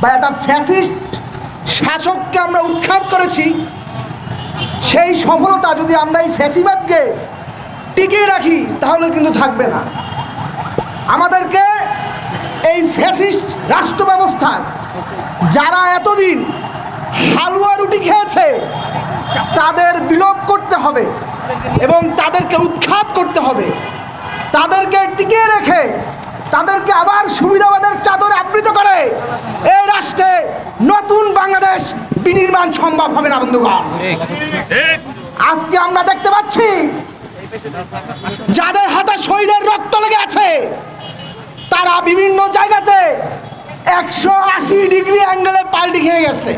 বা একটা ফ্যাসিস্ট শাসককে আমরা উৎখাত করেছি, সেই সফলতা যদি আমরা এই ফ্যাসিবাদকে টিকিয়ে রাখি তাহলে কিন্তু থাকবে না। আমাদেরকে এই ফ্যাসিস্ট রাষ্ট্র ব্যবস্থার যারা এতদিন হালুয়া রুটি খেয়েছে তাদের বিলোপ করতে হবে এবং তাদেরকে উৎখাত করতে হবে। তাদেরকে টিকিয়ে রেখে তাদেরকে আবার সুবিধাবাদের চাদরে আবৃত করে এই রাষ্ট্রে নতুন বাংলাদেশ বিনির্মাণ সম্ভব হবে না বন্ধুগণ। আজকে আমরা দেখতে পাচ্ছি যাদের হাতে শহীদের রক্ত লেগে আছে তারা বিভিন্ন জায়গাতে 180 ডিগ্রি অ্যাঙ্গেলে পাল্টি খেয়ে গেছে।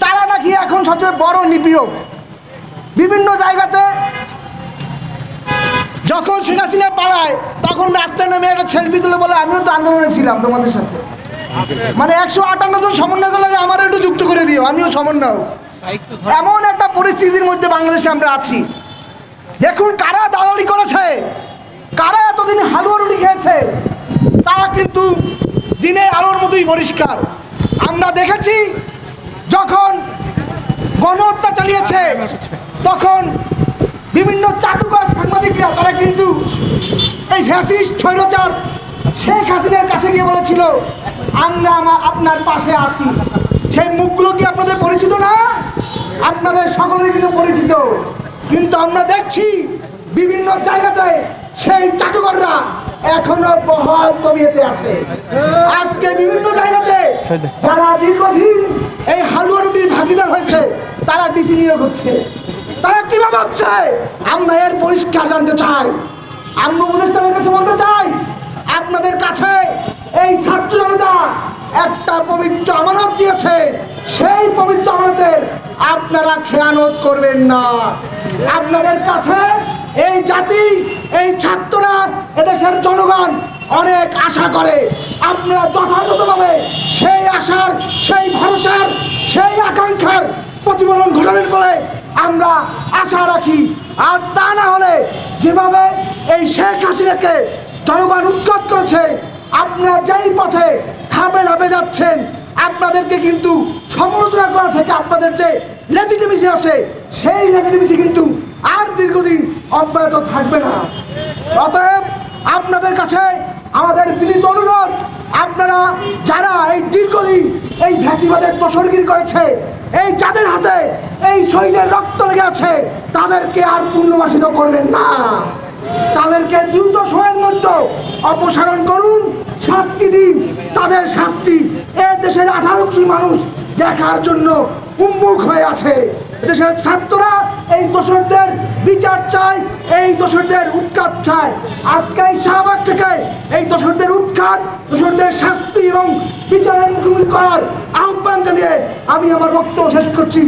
তারা নাকি এখন সবচেয়ে বড় নিপীড়ক। বিভিন্ন জায়গাতে যখন শেখ হাসিনা পালায় তখন রাস্তায় নেমে একটা সেলফি তুলে বলে আমিও তো আন্দোলনে ছিলাম তোমাদের সাথে। মানে 158 জন সমন্বয় করলে আমারও একটু যুক্ত করে দিও, আমিও সমন্বয়। এমন একটা পরিস্থিতির মধ্যে বাংলাদেশে আমরা আছি। দেখুন কারা দালালি করেছে, কারা এতদিন হালুয়া রুটি খেয়েছে, তারা কিন্তু দিনের আলোর মতোই পরিষ্কার। আমরা দেখেছি যখন গণহত্যা চালিয়েছে তখন বিভিন্ন চাটুকার সাংবাদিকরা তারা কিন্তু এই ফ্যাসিস্ট স্বৈরাচার শেখ হাসিনার কাছে গিয়ে বলেছিল আমরা আপনার পাশে আছি। সেই মুখগুলো কি আপনাদের পরিচিত না? আপনাদের সকলের কিন্তু পরিচিত। কিন্তু আমরা দেখছি বিভিন্ন জায়গাতে সেই চাটুকাররা এখনো বহাল তবিয়তে আছে। আজকে বিভিন্ন জায়গাতে যারা দীর্ঘদিন এই হালুয়া রুটির ভাগিদার হয়েছে তারা ডিসি নিয়োগ হচ্ছে। তারা কিভাবে হচ্ছে আমরা এর পরিষ্কার জানতে চাই। আমরা উপদেষ্টাদের কাছে বলতে চাই আপনাদের কাছে এই ছাত্র জনতা একটা পবিত্র আমানত দিয়েছে, সেই পবিত্র আমানতের আপনারা খেয়ানত করবেন না। আপনাদের কাছে এই জাতি, এই ছাত্ররা, এদেশের জনগণ অনেক আশা করে। আপনারা যথাযথভাবে সেই আশার, সেই ভরসার, সেই আকাঙ্ক্ষার প্রতিফলন ঘটাবেন বলে আমরা আশা রাখি। আর তা না হলে যেভাবে এই শেখ হাসিনাকে জনগণ উৎখাত করেছে, আপনারা যেই পথে ধাপে ধাপে যাচ্ছেন আপনাদেরকে কিন্তু সমালোচনা করা থেকে আপনাদের যে লেজিটিমেসি আছে সেই লেজিটিমেসি কিন্তু আর দীর্ঘদিন অব্যাহত থাকবে না। অতএব আপনাদের কাছে আমাদের বিনীত অনুরোধ, আপনারা যারা এই দীর্ঘদিন এই ফ্যাসিবাদের দোসরগিরি করেছে, এই যাদের হাতে এই শহীদের রক্ত লেগে আছে তাদেরকে আর পুনর্বাসিত করবেন না। তাদেরকে দ্রুত সময়ের মধ্যে অপসারণ করুন, শাস্তি দিন। তাদের শাস্তি এ দেশের 18 কোটি মানুষ দেখার জন্য উন্মুখ হয়ে আছে। দেশের ছাত্ররা এই দোষরদের বিচার চায়, এই দোষরদের উৎখাত চায়। আজকে এই শাহবাগ থেকে এই দোষরদের উৎখাত, দোষরদের শাস্তি এবং বিচারের মুখোমুখি করার আহ্বান জানিয়ে আমি আমার বক্তব্য শেষ করছি।